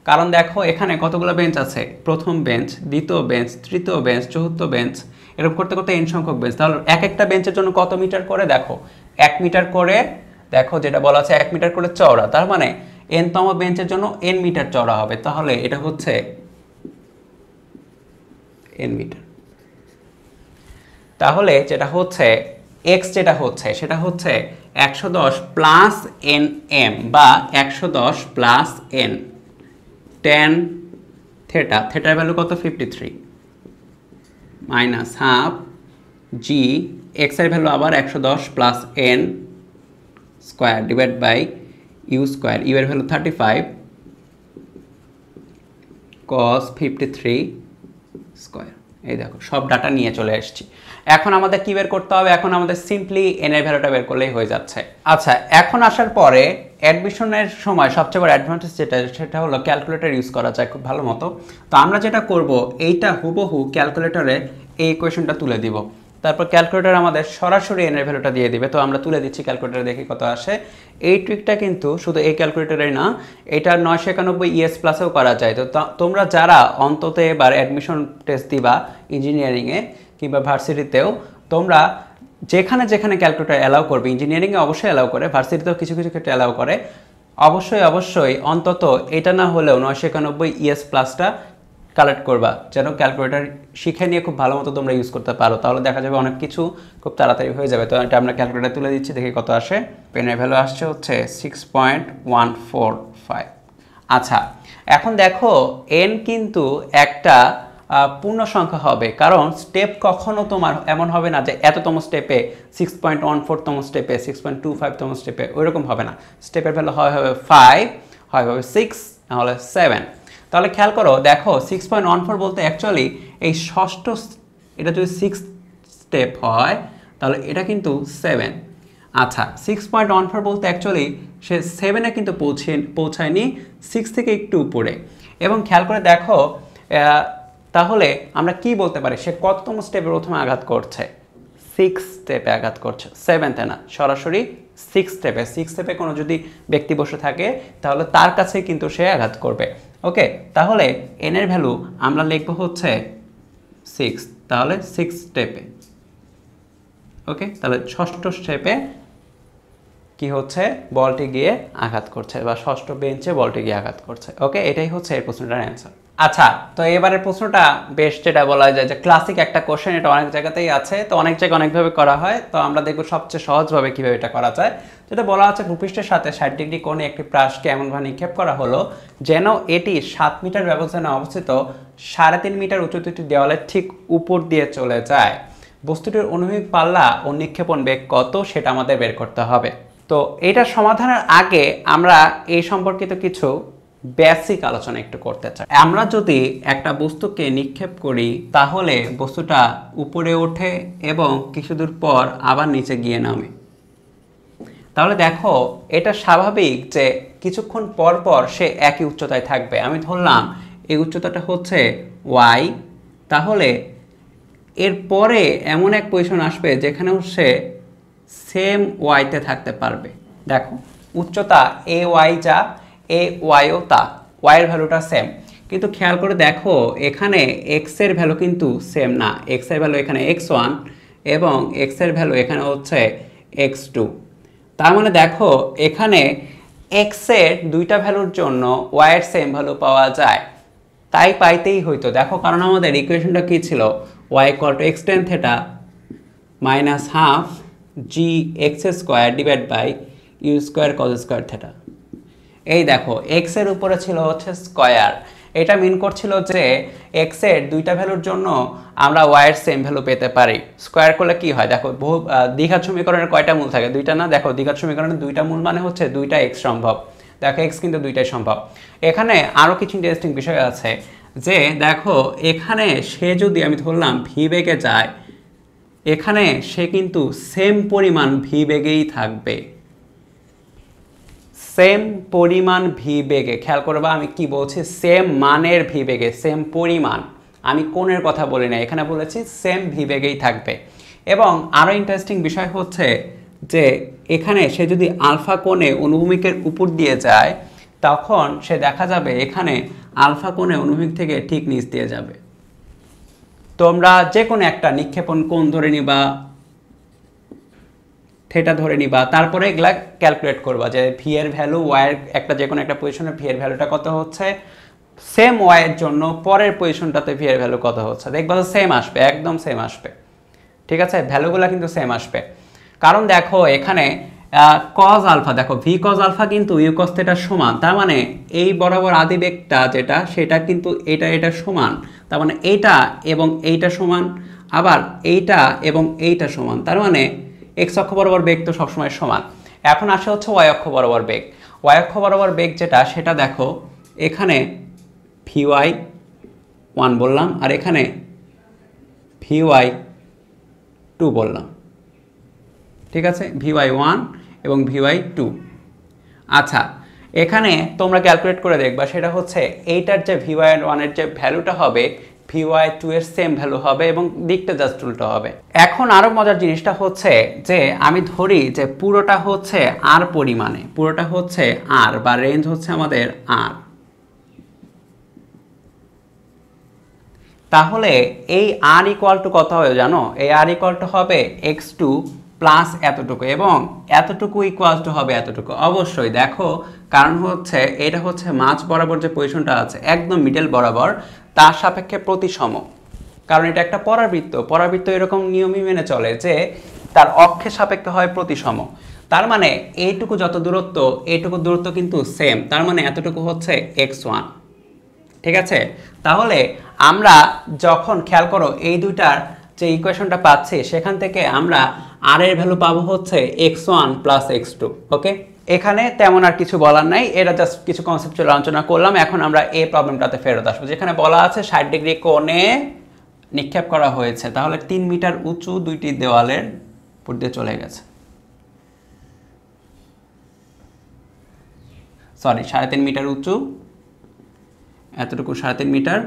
কারণ দেখো এখানে কতগুলো বেঞ্চ আছে, প্রথম বেঞ্চ, দ্বিতীয় বেঞ্চ, তৃতীয় বেঞ্চ, চতুর্থ বেঞ্চ, এরকম করতে করতে এন সংখ্যক বেঞ্চ। তাহলে এক একটা বেঞ্চের জন্য কত মিটার করে, দেখো 1 মিটার করে, দেখো যেটা বলা আছে 1 মিটার করে চওড়া, তার মানে এনতম বেঞ্চের জন্য এন মিটার চওড়া হবে। তাহলে এটা হচ্ছে এন মিটার। তাহলে যেটা হচ্ছে এক্স যেটা হচ্ছে সেটা হচ্ছে 110 প্লাস এন এম বা 110 প্লাস এন টেন থেটা, থেটার ভ্যালু কত 53 মাইনাস হাফ জি এক্স এর ভ্যালু আবার 110 plus N square divide by you square, you এর ভ্যালু 35 cos 53 স্কোয়ার। এই দেখো সব ডাটা নিয়ে চলে এসেছি। এখন আমাদের কি বের করতে হবে, এখন আমাদের সিম্পলি এন এর ভ্যালুটা বের করলেই হয়ে যাচ্ছে। আচ্ছা, এখন আসার পরে অ্যাডমিশনের সময় সবচেয়ে বড় অ্যাডভান্টেজ যেটা, সেটা হলো ক্যালকুলেটর ইউজ করা যায় খুব ভালো মতো। তো আমরা যেটা করব, এইটা হুবহু ক্যালকুলেটরে এই ইকুয়েশনটা তুলে দিব, তারপর ক্যালকুলেটর আমাদের সরাসরি এন এর ভ্যালুটা দিয়ে দিবে। তো আমরা তুলে দিচ্ছি ক্যালকুলেটরে, দেখি কত আসে। এই ট্রিকটা কিন্তু শুধু এই ক্যালকুলেটরেই না, এটা 991 ইএস প্লাসেও করা যায়। তো তোমরা যারা অন্তত এবার অ্যাডমিশন টেস্ট দিবা ইঞ্জিনিয়ারিংয়ে কিংবা ভার্সিটিতেও, তোমরা যেখানে যেখানে ক্যালকুলেটর অ্যালাউ করবে, ইঞ্জিনিয়ারিংয়ে অবশ্যই অ্যালাউ করে, ভার্সিটিতেও কিছু কিছু ক্ষেত্রে অ্যালাউ করে, অবশ্যই অন্তত এটা না হলেও 991 ইএস প্লাসটা কালেক্ট করবা, যেন ক্যালকুলেটর শিখে নিয়ে খুব ভালো মতো তোমরা ইউজ করতে পারো। তাহলে দেখা যাবে অনেক কিছু খুব তাড়াতাড়ি হয়ে যাবে। তো এটা আমরা ক্যালকুলেটর তুলে দিচ্ছি, দেখি কত আসে। পেনের ভ্যালু আসছে হচ্ছে 6.145। আচ্ছা, এখন দেখো এন কিন্তু একটা পূর্ণ সংখ্যা হবে, কারণ স্টেপ কখনো তোমার এমন হবে না যে এততম স্টেপে 6.14তম স্টেপে 6.25তম স্টেপে ওইরকম হবে না। স্টেপের ভ্যালু হবে 5, হবে 6, নাহলে 7। তাহলে খেয়াল করো, দেখো 6.14 বলতে অ্যাকচুয়ালি এই ষষ্ঠ, এটা যদি 6 স্টেপ হয় তাহলে এটা কিন্তু 7। আচ্ছা, 6.14 বলতে অ্যাকচুয়ালি সে 7-এ কিন্তু পৌঁছায়নি, 6 থেকে একটু উপরে। এবং খেয়াল করে দেখো, তাহলে আমরা কি বলতে পারি, সে কততম স্টেপে প্রথমে আঘাত করছে, 6 স্টেপে আঘাত করছে, 7তে না, সরাসরি 6 স্টেপে। 6 স্টেপে কোনো যদি ব্যক্তি বসে থাকে তাহলে তার কাছে কিন্তু সে আঘাত করবে। ওকে, তাহলে এন এর ভ্যালু আমরা লিখবো হচ্ছে 6, তাহলে 6 স্টেপে। ওকে, তাহলে ষষ্ঠ স্টেপে কি হচ্ছে, বলটি গিয়ে আঘাত করছে, বা ষষ্ঠ বেঞ্চে বলটি গিয়ে আঘাত করছে। ওকে, এটাই হচ্ছে এই প্রশ্নটার অ্যান্সার। আচ্ছা, তো এবারের প্রশ্নটা বেশ, যেটা বলা যায় যে ক্লাসিক একটা কোশ্চেন, এটা অনেক জায়গাতেই আছে, তো অনেক জায়গায় অনেকভাবে করা হয়। তো আমরা দেখব সবচেয়ে সহজভাবে কীভাবে এটা করা যায়। যেটা বলা আছে, ভূপৃষ্ঠের সাথে 60 ডিগ্রি কোণে একটি প্রাসকে এমনভাবে নিক্ষেপ করা হলো যেন এটি 7 মিটার ব্যবধানে অবস্থিত 3.5 মিটার উঁচু একটি দেওয়ালের ঠিক উপর দিয়ে চলে যায়। বস্তুটির অনুভূমিক পাল্লা ও নিক্ষেপণ বেগ কত, সেটা আমাদের বের করতে হবে। তো এইটার সমাধানের আগে আমরা এই সম্পর্কিত কিছু বেসিক আলোচনা একটু করতে চাই। আমরা যদি একটা বস্তুকে নিক্ষেপ করি তাহলে বস্তুটা উপরে ওঠে এবং কিছু দূর পর আবার নিচে গিয়ে নামে। তাহলে দেখো, এটা স্বাভাবিক যে কিছুক্ষণ পর পর সে একই উচ্চতায় থাকবে। আমি ধরলাম এই উচ্চতাটা হচ্ছে ওয়াই, তাহলে এরপরে এমন এক পজিশন আসবে যেখানেও সে সেম ওয়াইতে থাকতে পারবে। দেখো, উচ্চতা এ ওয়াই যা, এ ওয়াইও তা, ওয়াইয়ের ভ্যালুটা সেম। কিন্তু খেয়াল করে দেখো, এখানে এক্স এর ভ্যালু কিন্তু সেম না। এক্স এর ভ্যালু এখানে x1 এবং এক্স এর ভ্যালু এখানে হচ্ছে x2। তার মানে দেখো, এখানে এক্স এর দুইটা ভ্যালুর জন্য ওয়াইয়ের সেম ভ্যালু পাওয়া যায়, তাই পাইতেই হইতো। দেখো, কারণ আমাদের ইকুয়েশনটা কি ছিল, y = x tan θ minus half G x square divide by you square cos square θ। এই দেখো, এক্স এর উপরে ছিল হচ্ছে স্কোয়ার, এটা মিন করছিল যে এক্স এর দুইটা ভ্যালুর জন্য আমরা ওয়াইয়ের সেম ভ্যালু পেতে পারি। স্কোয়ার করলে কি হয়, দেখো দ্বিঘাত সমীকরণের কয়টা মূল থাকে, দুইটা না। দেখো, দ্বিঘাত সমীকরণের দুইটা মূল মানে হচ্ছে দুইটা এক্স সম্ভব। দেখো, এক্স কিন্তু দুইটাই সম্ভব। এখানে আরও কিছু ইন্টারেস্টিং বিষয় আছে, যে দেখো এখানে সে যদি, আমি ধরলাম ভি বেগে যায়, এখানে সে কিন্তু সেম পরিমাণ ভি বেগেই থাকবে, সেম পরিমাণ ভি বেগে, খেয়াল করবা আমি কি বলছি, সেম মানের ভি বেগে, সেম পরিমাণ, আমি কোণের কথা বলি না, এখানে বলেছি সেম ভি বেগেই থাকবে। এবং আরও ইন্টারেস্টিং বিষয় হচ্ছে যে এখানে সে যদি আলফা কোণে অনুভূমিকের উপর দিয়ে যায় তখন সে দেখা যাবে এখানে আলফা কোণে অনুভূমিক থেকে ঠিক নিচ দিয়ে যাবে। তোমরা যে কোনো একটা নিক্ষেপণ কোণ ধরে নিবা, থিটা ধরে নিবা, তারপরে এগুলা ক্যালকুলেট করবা যে ভি এর ভ্যালু ওয়াই এর একটা যে কোনো একটা পজিশনে ভি এর ভ্যালুটা কত হচ্ছে, সেম ওয়াই এর জন্য পরের পজিশনটাতে ভি এর ভ্যালু কত হচ্ছে, দেখবা তো সেম আসবে, একদম সেম আসবে। ঠিক আছে, ভ্যালুগুলো কিন্তু সেম আসবে। কারণ দেখো এখানে কজ আলফা, দেখো ভি কজ আলফা কিন্তু ইউ কজ থিটার সমান, তার মানে এই বরাবর আদি বেগটা যেটা সেটা কিন্তু এটা সমান, তার মানে এইটা এবং এইটা সমান, আবার এইটা এবং এইটা সমান, তার মানে এক্স অক্ষ বরাবর বেগ তো সবসময় সমান। এখন আসে হচ্ছে ওয়াই অক্ষ বরাবর বেগ। ওয়াই অক্ষ বরাবর বেগ যেটা সেটা দেখো এখানে ভি ওয়াই 1 বললাম আর এখানে ভি ওয়াই 2 বললাম। ঠিক আছে, ভি ওয়াই 1 এবং ভি ওয়াই 2। আচ্ছা, এখানে তোমরা ক্যালকুলেট করে দেখবা সেটা হচ্ছে এইটার যে ভি ওয়াই 1 এর যে ভ্যালুটা হবে ভি ওয়াই 2 এর সেম ভ্যালু হবে এবং দিকটা জাস্ট উল্টো হবে। এখন আরো মজার জিনিসটা হচ্ছে যে আমি ধরি যে পুরোটা হচ্ছে আর পরিমাণে, পুরোটা হচ্ছে আর বা রেঞ্জ হচ্ছে আমাদের আর, তাহলে এই আর ইকুয়াল টু কত হবে জানো? এই আর ইকুয়াল টু হবে x2 প্লাস এতটুকু এবং এতটুকু ইকুয়াল টু হবে এতটুকু। অবশ্যই দেখো, কারণ হচ্ছে এটা হচ্ছে মাঝ বরাবর যে পজিশনটা আছে একদম মিডল বরাবর তার সাপেক্ষে প্রতিসম, কারণ এটা একটা পরাবৃত্ত। পরাবৃত্ত এরকম নিয়মই মেনে চলে যে তার অক্ষের সাপেক্ষে হয় প্রতিসম। তার মানে এইটুকু যত দূরত্ব এইটুকু দূরত্ব কিন্তু সেম, তার মানে এতটুকু হচ্ছে x1। ঠিক আছে, তাহলে আমরা যখন খেয়াল করো এই দুইটার যে ইকুয়েশনটা পাচ্ছি সেখান থেকে আমরা আর এর ভ্যালু পাবো হচ্ছে x1 প্লাস x2। ওকে, এখানে তেমন আর কিছু বলার নাই, এটা জাস্ট কিছু কনসেপচুয়াল আলোচনা করলাম। এখন আমরা এই প্রবলেমটাতে ফেরত আসবো, যেখানে বলা আছে 60 ডিগ্রি কোণে নিক্ষেপ করা হয়েছে, তাহলে 3 মিটার উঁচু দুইটি দেওয়ালের উপর দিয়ে চলে গেছে, সরি 3.5 মিটার উঁচু, এতটুকু 3.5 মিটার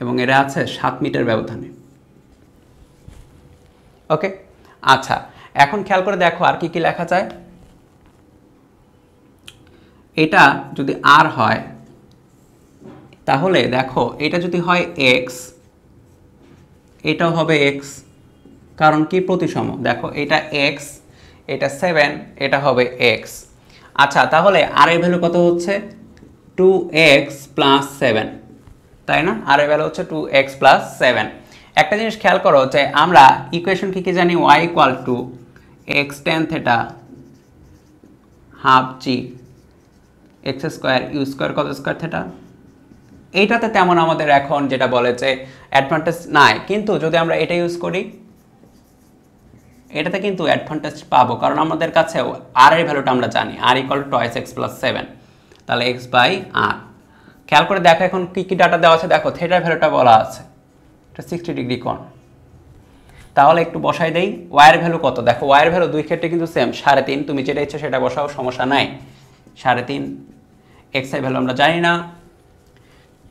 এবং এরা আছে 7 মিটার ব্যবধানে। ওকে, আচ্ছা এখন খেয়াল করে দেখো আর কি কি লেখা যায়। এটা যদি আর হয় তাহলে দেখো এটা যদি হয় x, এটাও হবে x, কারণ কি প্রতিসম। দেখো এটা x, এটা 7, এটা হবে x। আচ্ছা, তাহলে আর এর ভ্যালু কত হচ্ছে 2x প্লাস 7, তাই না? আর এর ভ্যালু হচ্ছে 2x প্লাস 7। একটা জিনিস খেয়াল করো যে আমরা ইকুয়েশন কি জানি, y equal to x tan theta half g x square u square কত স্কয়ার থিটা। এইটাতে তেমন আমাদের এখন যেটা বলে যে অ্যাডভান্টেজ নাই, কিন্তু যদি আমরা এটা ইউজ করি এটাতে কিন্তু অ্যাডভান্টেজ পাবো, কারণ আমাদের কাছে আর এর ভ্যালুটা আমরা জানি, R equal to twice x plus 7, তাহলে x বাই আর। খেয়াল করে দেখো এখন কি কি ডাটা দেওয়া আছে, দেখো থিটার ভ্যালুটা বলা আছে এটা 60 ডিগ্রি কোণ, তাহলে একটু বসাই দেই। y এর ভ্যালু কত, দেখো y এর ভ্যালু দুই ক্ষেত্রে কিন্তু সেম 3.5, তুমি যেটা ইচ্ছে সেটা বসাও, সমস্যা নাই। 3.5, x এর ভ্যালু আমরা জানি না,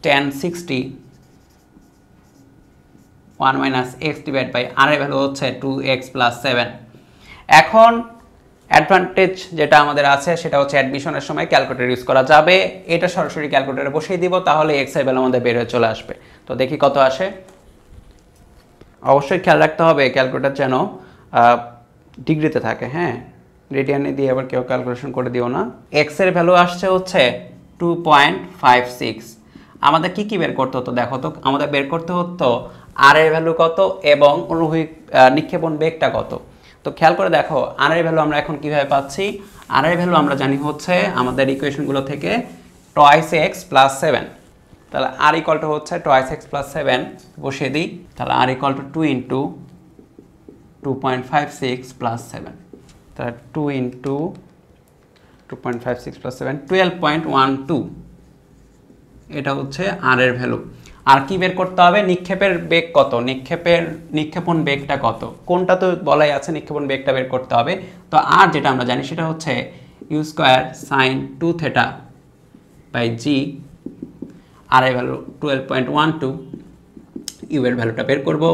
tan 60 1 minus x divide by R এর ভ্যালু হচ্ছে 2x প্লাস 7। এখন অ্যাডভান্টেজ যেটা আমাদের আছে সেটা হচ্ছে অ্যাডমিশনের সময় ক্যালকুলেটর ইউজ করা যাবে, এটা সরাসরি ক্যালকুলেটরে বসিয়ে দিব, তাহলে x এর ভ্যালু আমাদের বের হয়ে চলে আসবে। তো দেখি কত আসে। অবশ্যই খেয়াল রাখতে হবে ক্যালকুলেটর যেন ডিগ্রিতে থাকে, হ্যাঁ, রেডিয়ানে দিয়ে আবার কেউ ক্যালকুলেশন করে দিও না। x এর ভ্যালু আসছে হচ্ছে 2.56। আমাদের কি কি বের করতে হতো দেখো তো, আমাদের বের করতে হতো আর এর ভ্যালু কত এবং অনুভূমিক নিক্ষেপণ বেগটা কত। তো খেয়াল করে দেখো আর এর ভ্যালু আমরা এখন কিভাবে পাচ্ছি, আর এর ভ্যালু আমরা জানি হচ্ছে আমাদের ইকুয়েশনগুলো থেকে টয়েস x প্লাস 7, তাহলে আর ইকুয়াল টু হচ্ছে টয়েস x প্লাস 7 বসিয়ে দিই, তাহলে আর ইকুয়াল টু 2 ইন্টু 2.56 প্লাস 7, তাহলে 2 ইন্টু 2.56 প্লাস 7 12.12, এটা হচ্ছে আর এর ভ্যালু। আর কি বের করতে হবে, নিক্ষেপের বেগ কত, নিক্ষেপণ বেগটা কত, কোনটা তো বলাই আছে নিক্ষেপণ বেগটা বের করতে হবে। তো আর যেটা আমরা জানি সেটা হচ্ছে U square sine 2 theta by G, R এর ভ্যালু 12.12, ইউ এর ভ্যালুটা বের করবো,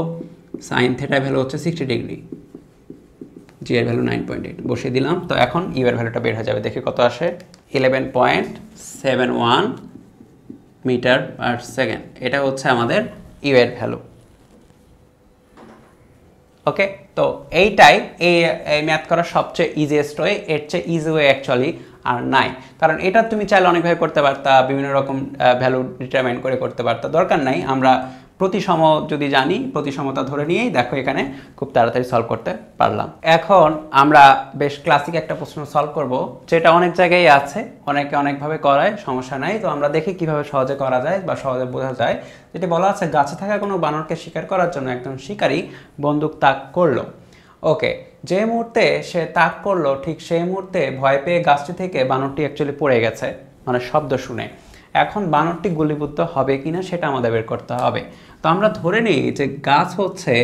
সাইন থেটার ভ্যালু হচ্ছে 60 ডিগ্রি, জি এর ভ্যালু 9.8 বসিয়ে দিলাম। তো এখন ইউ এর ভ্যালুটা বের হয়ে যাবে, দেখি কত আসে, 11.71 মিটার পার সেকেন্ড। এটা হচ্ছে আমাদের ইউ এর ভ্যালু। ওকে, তো এইটাই এই ম্যাথ করার সবচেয়ে ইজিয়েস্ট ওয়ে, এর চেয়ে ইজি ওয়ে অ্যাকচুয়ালি আর নাই। কারণ এটা তুমি চাইলে অনেকভাবে করতে পারতা, বিভিন্ন রকম ভ্যালু ডিটারমাইন করে করতে পারতা, দরকার নাই। আমরা প্রতিসম যদি জানি, প্রতিসমতা ধরে নিয়েই দেখো এখানে খুব তাড়াতাড়ি সলভ করতে পারলাম। এখন আমরা বেশ ক্লাসিক একটা প্রশ্ন সলভ করব, যেটা অনেক জায়গায় আছে, অনেকে অনেকভাবে করায়, সমস্যা নাই। তো আমরা দেখি কিভাবে সহজে করা যায় বা সহজে বোঝা যায়। যেটি বলা আছে, গাছে থাকা কোনো বানরকে শিকার করার জন্য একজন শিকারী বন্দুক তাক করলো। ওকে, যে মুহূর্তে সে তাক করলো ঠিক সেই মুহূর্তে ভয় পেয়ে গাছটি থেকে বানরটি অ্যাকচুয়ালি পড়ে গেছে, মানে শব্দ শুনে। এখন বানরটি গুলিবিদ্ধ হবে কিনা সেটা আমাদের বের করতে হবে। তো আমরা ধরে নিই যে গাছ হচ্ছে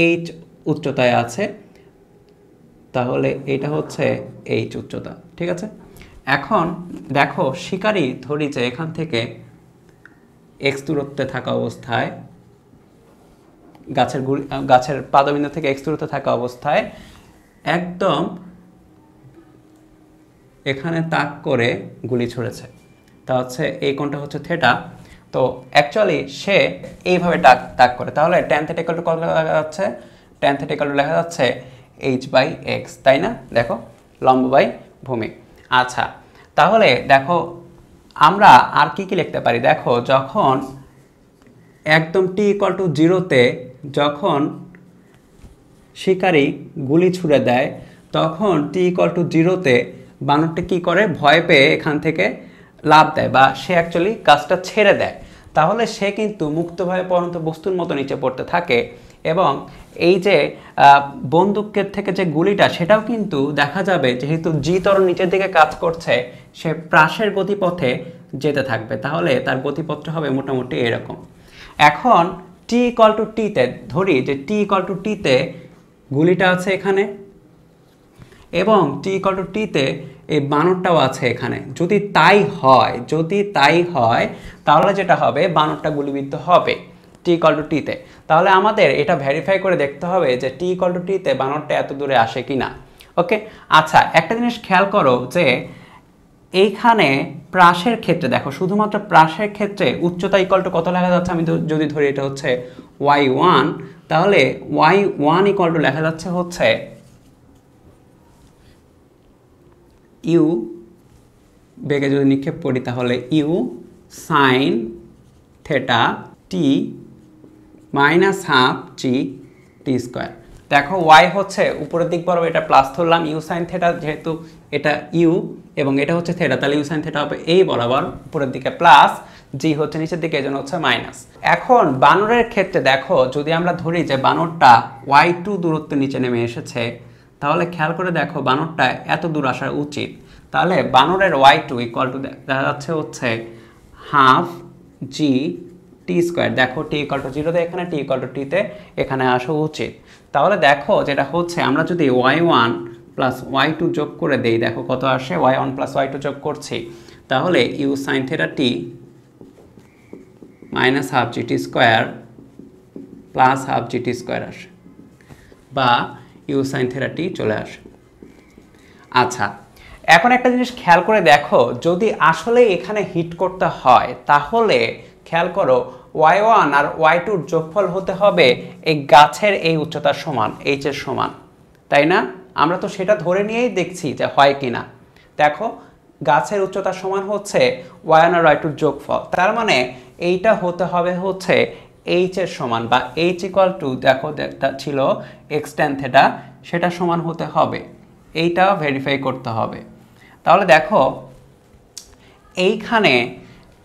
এইচ উচ্চতায় আছে, তাহলে এটা হচ্ছে এইচ উচ্চতা, ঠিক আছে। এখন দেখো শিকারী ধরি যে এখান থেকে এক্স দূরত্বে থাকা অবস্থায়, গাছের পাদবিন্দু থেকে এক্স দূরত্বে থাকা অবস্থায় একদম এখানে তাক করে গুলি ছুড়েছে। তা হচ্ছে এই কোণটা হচ্ছে থেটা। তো অ্যাকচুয়ালি সে এইভাবে তাক করে, তাহলে ট্যান থেটা ইকুয়াল টু কত লেখা যাচ্ছে, ট্যান থেটা ইকুয়াল টু লেখা যাচ্ছে এইচ বাই এক্স, তাই না? দেখো লম্ব বাই ভূমি। আচ্ছা, তাহলে দেখো আমরা আর কি কি লিখতে পারি, দেখো যখন একদম টি ইকুয়াল টু 0-তে যখন শিকারী গুলি ছুড়ে দেয়, তখন টি ইকুয়াল টু 0-তে বানরটি কী করে, ভয় পেয়ে এখান থেকে লাফ দেয় বা সে অ্যাকচুয়ালি কাজটা ছেড়ে দেয়। তাহলে সে কিন্তু মুক্তভাবে পড়ন্ত বস্তুর মতো নিচে পড়তে থাকে, এবং এই যে বন্দুকের থেকে যে গুলিটা, সেটাও কিন্তু দেখা যাবে যেহেতু জি ত্বরণ নিচের দিকে কাজ করছে, সে প্রাসের গতিপথে যেতে থাকবে। তাহলে তার গতিপথটা হবে মোটামুটি এরকম। এখন টি ইকুয়াল টু টিতে ধরি যে টি ইকুয়াল টু টিতে গুলিটা আছে এখানে, এবং টি ইকুয়াল টু টিতে এই বানরটাও আছে এখানে। যদি তাই হয় তাহলে যেটা হবে, বানরটা গুলিবিদ্ধ হবে টি ইকুয়াল টু টিতে। তাহলে আমাদের এটা ভেরিফাই করে দেখতে হবে যে টি ইকুয়াল টু টিতে বানরটা এত দূরে আসে কি না। ওকে, আচ্ছা একটা জিনিস খেয়াল করো যে এইখানে প্রাসের ক্ষেত্রে দেখো, শুধুমাত্র প্রাসের ক্ষেত্রে উচ্চতা ইকুয়াল টু কত লেখা যাচ্ছে, আমি যদি ধরি এটা হচ্ছে y1, তাহলে y1 ইকুয়াল টু লেখা যাচ্ছে হচ্ছে ইউ, বেগে যদি নিক্ষেপ করি তাহলে u sine theta t minus half g t square. দেখো ওয়াই হচ্ছে উপরের দিক বরাবর, এটা প্লাস ধরলাম, ইউ সাইন থেটা যেহেতু এটা ইউ এবং এটা হচ্ছে থেটা, তাহলে ইউ সাইন থেটা হবে এই বরাবর উপরের দিকে প্লাস, জি হচ্ছে নিচের দিকে, এজন্য হচ্ছে মাইনাস। এখন বানরের ক্ষেত্রে দেখো, যদি আমরা ধরি যে বানরটা y2 দূরত্ব নিচে নেমে এসেছে, তাহলে খেয়াল করে দেখো বানরটা এত দূর আসা উচিত। তাহলে বানরের y2 ইকুয়াল টু দেখা যাচ্ছে হচ্ছে হাফ জি টি স্কোয়ার। দেখো টি ইকুয়াল টু 0-তে এখানে, টি ইকুয়াল টু টিতে এখানে আসা উচিত। তাহলে দেখো যেটা হচ্ছে, আমরা যদি y1 প্লাস y2 যোগ করে দেই, দেখো কত আসে, y1 প্লাস y2 যোগ করছি, তাহলে u sine theta t minus half g t square plus half g t square আসে, বা ইউ সাইন থেটা টি চলে আসে। আচ্ছা, এখন একটা জিনিস খেয়াল করে দেখো, যদি আসলে এখানে হিট করতে হয় তাহলে খেয়াল করো y1 আর y2 যোগফল হতে হবে এই গাছের এই উচ্চতার সমান, h এর সমান, তাই না? আমরা তো সেটা ধরে নিয়েই দেখছি যে হয় কিনা। দেখো গাছের উচ্চতার সমান হচ্ছে y1 আর y2 যোগফল, তার মানে এইটা হতে হবে হচ্ছে h এর সমান, বা h ইকুয়াল টু দেখো ছিল x tan থেটা, সেটা সমান হতে হবে, এইটা ভেরিফাই করতে হবে। তাহলে দেখো এইখানে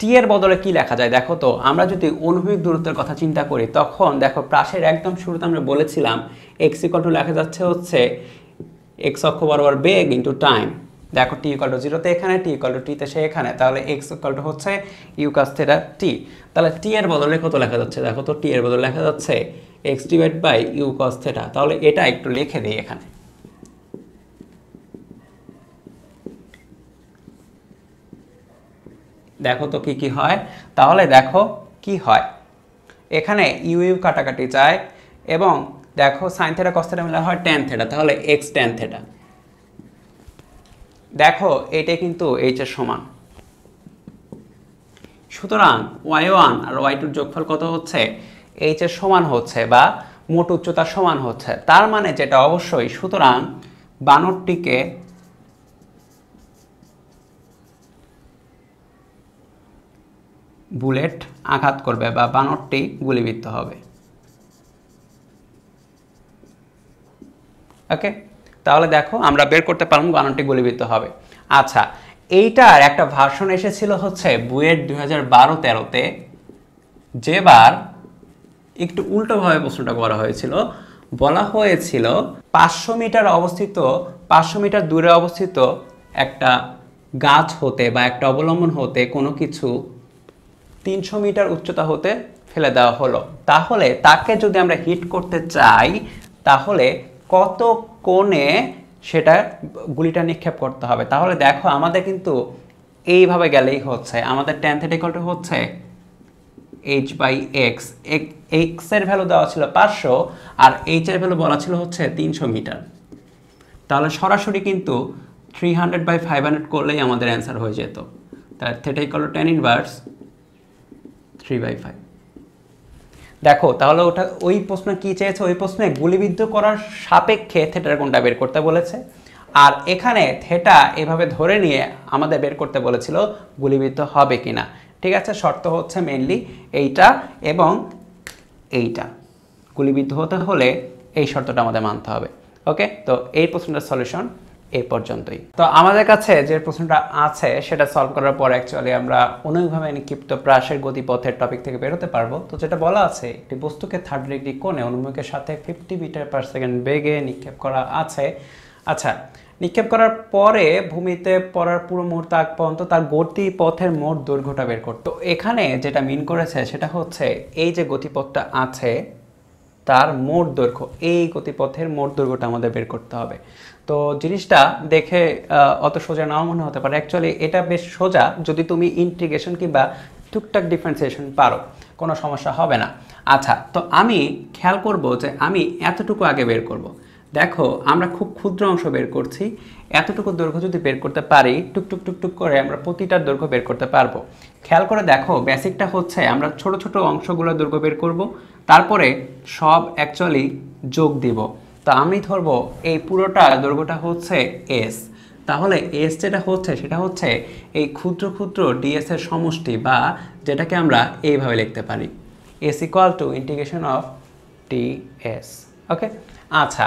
টি এর বদলে কি লেখা যায়, দেখো তো আমরা যদি অনুভূমিক দূরত্বের কথা চিন্তা করি, তখন দেখো প্রাসের একদম শুরুতে আমরা বলেছিলাম এক্স ইকুয়াল টু লেখা যাচ্ছে হচ্ছে এক্স অক্ষ বরাবর বেগ ইন্টু টাইম। দেখো টি ইকুয়াল টু 0-তে এখানে, টি ইকুয়াল টু টিতে সে এখানে, তাহলে এক্স ইকুয়াল টু হচ্ছে ইউ কাস থেটা টি। তাহলে টি এর বদলে কত লেখা যাচ্ছে, দেখো তো টি এর বদলে লেখা যাচ্ছে x divide by u cos theta. তাহলে এটা একটু লিখে দিই এখানে, দেখো তো কি কি হয়। তাহলে দেখো কি হয়, এখানে ইউ ইউ কাটাকাটি যায় এবং দেখো সাইন থেটা কস থেটা মিলে হয় ট্যান থেটা, তাহলে এক্স ট্যান থেটা। দেখো এটা কিন্তু এইচ এর সমান, সুতরাং y1 আর y2 যোগফল কত হচ্ছে, এইচ এর সমান হচ্ছে বা মোট উচ্চতার সমান হচ্ছে। তার মানে যেটা অবশ্যই, সুতরাং বানরটিকে বুলেট আঘাত করবে বা বানরটি গুলিবিদ্ধ হবে। ওকে, তাহলে দেখো আমরা বের করতে পারলাম বানরটি গুলিবিদ্ধ হবে। আচ্ছা, এইটার একটা ভার্সন এসেছিল হচ্ছে বুয়েট 2012-13-তে, যেবার একটু উল্টোভাবে প্রশ্নটা করা হয়েছিল। বলা হয়েছিল 500 মিটার অবস্থিত, 500 মিটার দূরে অবস্থিত একটা গাছ হতে বা একটা অবলম্বন হতে কোনো কিছু 300 মিটার উচ্চতা হতে ফেলে দেওয়া হলো। তাহলে তাকে যদি আমরা হিট করতে চাই, তাহলে কত কোণে সেটা গুলিটা নিক্ষেপ করতে হবে। তাহলে দেখো আমাদের কিন্তু এইভাবে গেলেই হচ্ছে, আমাদের ট্যান থেটা ইকুয়াল টু হচ্ছে h বাই এক্স। এক্স এর ভ্যালু দেওয়া ছিল 500 আর এইচ এর ভ্যালু বলা ছিল হচ্ছে 300 মিটার। তাহলে সরাসরি কিন্তু 300 বাই 500 করলেই আমাদের অ্যান্সার হয়ে যেত। তাহলে theta equal two tan inverse 3/5। দেখো তাহলে ওটা ওই প্রশ্ন কি চেয়েছে, ওই প্রশ্নে গুলিবিদ্ধ করার সাপেক্ষে থেটার কোণটা বের করতে বলেছে, আর এখানে থেটা এভাবে ধরে নিয়ে আমাদের বের করতে বলেছিল গুলিবিদ্ধ হবে কিনা। ঠিক আছে, শর্ত হচ্ছে মেইনলি এইটা এবং এইটা, গুলিবিদ্ধ হতে হলে এই শর্তটা আমাদের মানতে হবে। ওকে, তো এই প্রশ্নটার সলিউশন এই পর্যন্তই। তো আমাদের কাছে যে প্রশ্নটা আছে সেটা সলভ করার পর অ্যাকচুয়ালি আমরা অনুভূমিক নিক্ষিপ্ত প্রাসের গতিপথের টপিক থেকে বেরোতে পারবো। তো যেটা বলা আছে, একটি বস্তুকে 30 ডিগ্রি কোণে অনুভূমিকের সাথে 50 মিটার পার সেকেন্ড বেগে নিক্ষেপ করা আছে। আচ্ছা, নিক্ষেপ করার পরে ভূমিতে পড়ার পুরো মুহূর্ত আগ পর্যন্ত তার গতিপথের মোট দৈর্ঘ্যটা বের করতে। তো এখানে যেটা মিন করেছে সেটা হচ্ছে এই যে গতিপথটা আছে তার মোট দৈর্ঘ্য, এই গতিপথের মোট দৈর্ঘ্যটা আমাদের বের করতে হবে। তো জিনিসটা দেখে অত সোজা নাও মনে হতে পারে, অ্যাকচুয়ালি এটা বেশ সোজা যদি তুমি ইন্টিগ্রেশন কিংবা টুকটাক ডিফারেন্সিয়েশন পারো, কোনো সমস্যা হবে না। আচ্ছা, তো আমি খেয়াল করব যে আমি এতটুকু আগে বের করব। দেখো আমরা খুব ক্ষুদ্র অংশ বের করছি, এতটুকু দৈর্ঘ্য যদি বের করতে পারি, টুকটুক টুকটুক করে আমরা প্রতিটার দৈর্ঘ্য বের করতে পারবো। খেয়াল করে দেখো, বেসিকটা হচ্ছে আমরা ছোট ছোট অংশগুলোর দৈর্ঘ্য বের করব, তারপরে সব অ্যাকচুয়ালি যোগ দিব। তো আমি ধরবো এই পুরোটা দৈর্ঘ্যটা হচ্ছে এস। তাহলে এস যেটা হচ্ছে সেটা হচ্ছে এই ক্ষুদ্র ক্ষুদ্র ডিএস এর সমষ্টি, বা যেটাকে আমরা এইভাবে লিখতে পারি S equal to integration of DS. Okay, আচ্ছা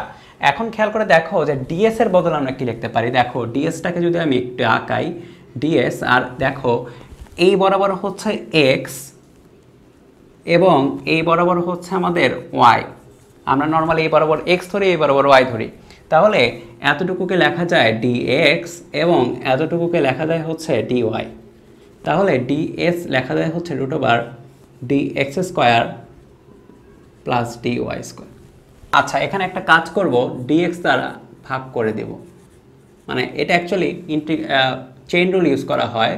এখন খেয়াল করে দেখো যে ডিএস এর বদলে আমরা কি লিখতে পারি। দেখো ডিএসটাকে যদি আমি একটু আঁকাই, ডিএস, আর দেখো এই বরাবর হচ্ছে এক্স এবং এই বরাবর হচ্ছে আমাদের ওয়াই। আমরা নর্মালি এই বরাবর এক্স ধরি, এই বরাবর ওয়াই ধরি। তাহলে এতটুকুকে লেখা যায় ডিএক্স এবং এতটুকুকে লেখা যায় হচ্ছে ডিওয়াই। তাহলে ডিএস লেখা যায় হচ্ছে √dx square plus dy square. আচ্ছা, এখানে একটা কাজ করব, ডিএক্স দ্বারা ভাগ করে দেব। মানে এটা অ্যাকচুয়ালি চেইন রুল ইউজ করা হয়,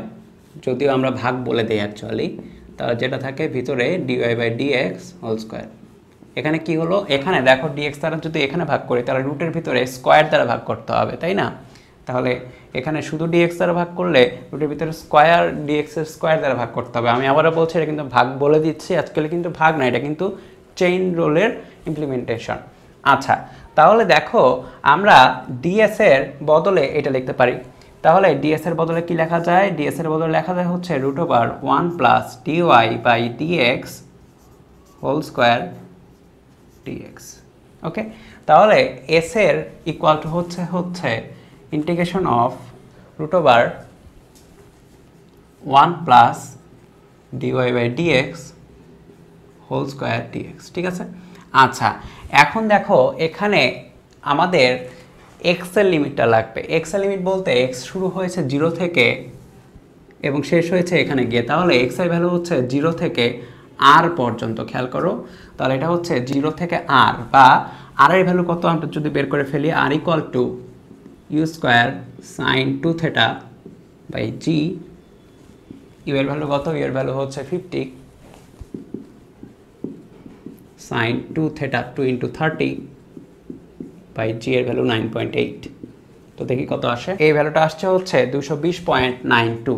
যদিও আমরা ভাগ বলে দিই অ্যাকচুয়ালি। তাহলে যেটা থাকে ভিতরে dy by dx whole square. এখানে কি হলো, এখানে দেখো ডিএক্স দ্বারা যদি এখানে ভাগ করি তাহলে রুটের ভিতরে স্কোয়ার দ্বারা ভাগ করতে হবে, তাই না? তাহলে এখানে শুধু ডিএক্স দ্বারা ভাগ করলে রুটের ভিতরে স্কোয়ার ডিএক্স এর স্কোয়ার দ্বারা ভাগ করতে হবে। আমি আবারও বলছি, এটা কিন্তু ভাগ বলে দিচ্ছি, আজকাল কিন্তু ভাগ না, এটা কিন্তু চেইন রুলের ইমপ্লিমেন্টেশন। আচ্ছা, তাহলে দেখো আমরা ডিএস এর বদলে এটা লিখতে পারি। তাহলে ডিএস এর বদলে কি লেখা যায়, ডিএস এর বদলে লেখা যায় হচ্ছে √1 plus DY by dx whole square DX. Okay, তাহলে এস এর ইকুয়াল টু হচ্ছে integration of √1 plus DY by dx whole square DX. ঠিক আছে, আচ্ছা এখন দেখো এখানে আমাদের এক্স এর লিমিটটা লাগবে। এক্স এর লিমিট বলতে এক্স শুরু হয়েছে 0 থেকে এবং শেষ হয়েছে এখানে গিয়ে। তাহলে এক্স এর ভ্যালু হচ্ছে 0 থেকে আর পর্যন্ত। খেয়াল করো, তাহলে এটা হচ্ছে 0 থেকে আর, বা আর এর ভ্যালু কত আমরা যদি বের করে ফেলি, R equal to you square sine 2θ by G U এর ভ্যালু কত? ইউ এর ভ্যালু হচ্ছে 50 sin 2 theta 2 into 30 by G এর ভ্যালু 9.8। তো দেখি কত আসে। এই ভ্যালুটা আসছে হচ্ছে 220.92।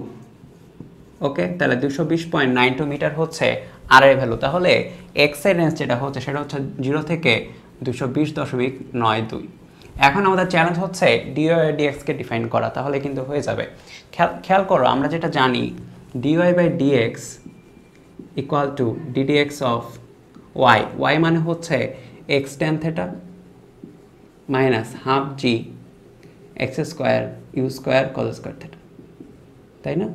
ওকে, তাহলে 220.92 মিটার হচ্ছে আর এর ভ্যালু। তাহলে এক্স এর রেঞ্জ যেটা হচ্ছে সেটা হচ্ছে 0 থেকে 220.92। এখন আমাদের চ্যালেঞ্জ হচ্ছে ডিওয়াই বাই ডিএক্সকে ডিফাইন করা, তাহলে কিন্তু হয়ে যাবে। খেয়াল করো, আমরা যেটা জানি dy by dx equal to d dx of y. Y মানে হচ্ছে x ten theta minus half জি x square u square cos square theta, তাই না?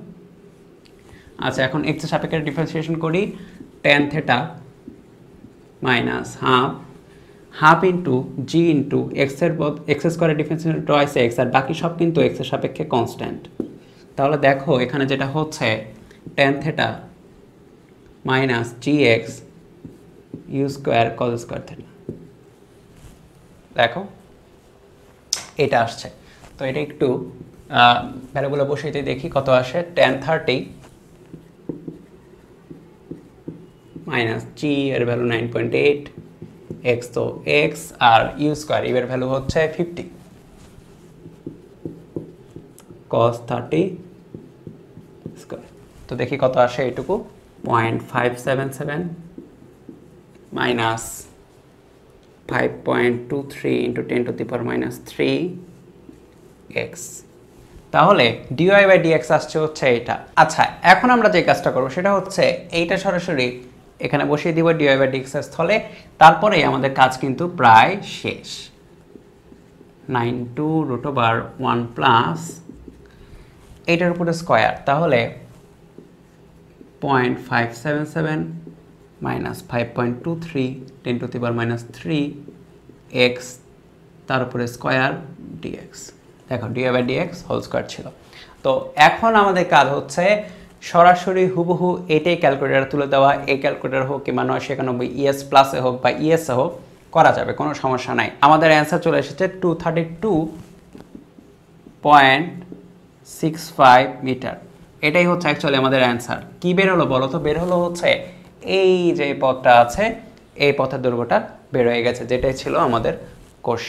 আচ্ছা, এখন এক্স এর সাপেক্ষে ডিফারেন্সিয়েশন করি। Tan theta minus half into g into x স্কোয়ারের ডিফারেন্সিয়েশন টয়েস এক্স, আর বাকি সব কিন্তু এক্স এর সাপেক্ষে কনস্ট্যান্ট। তাহলে দেখো এখানে যেটা হচ্ছে tan theta minus g x u square cos square theta. দেখো এটা আসছে। তো এটা একটু ভ্যালুগুলো বসিয়ে দেখি কত আসে। 1030 মাইনাস জি এর ভ্যালু 9.8, এক্স তো এক্স, আর ইউ স্কোয়ার ইউ এর ভ্যালু হচ্ছে 50 cos 30 স্কোয়ার। তো দেখি কত আসে এইটুকু। 0.577 minus 5.23 into 10 to the power minus 3 x. তাহলে ডিওয়াই বাই ডিএক্স আসছে হচ্ছে এটা। আচ্ছা, এখন আমরা যে কাজটা করবো সেটা হচ্ছে এইটা সরাসরি এখানে বসিয়ে দিব ডিওয়াই বাই ডিএক্স এর স্থলে। তারপরেই আমাদের কাজ কিন্তু প্রায় শেষ। 9 to root over 1 প্লাস এইটার উপরে স্কোয়ার, তাহলে 0.577 minus 5.23 10 to the power minus 3 x, তার উপরে স্কোয়ার ডিএক্স। দেখো dy by dx whole square ছিল। তো এখন আমাদের কাজ হচ্ছে সরাসরি হুবহু এটাই ক্যালকুলেটার তুলে দেওয়া। এই ক্যালকুলেটার হোক কিংবা 991 ইএস প্লাসে হোক বা ইএসএ হোক করা যাবে, কোনো সমস্যা নাই। আমাদের অ্যান্সার চলে এসেছে 232.65 মিটার। এটাই হচ্ছে অ্যাকচুয়ালি আমাদের অ্যান্সার। কি বের হলো বলো তো? বের হলো হচ্ছে এই যে পথটা আছে এই পথের দৈর্ঘ্যটা বের হয়ে গেছে, যেটাই ছিল আমাদের কোশ্চেন।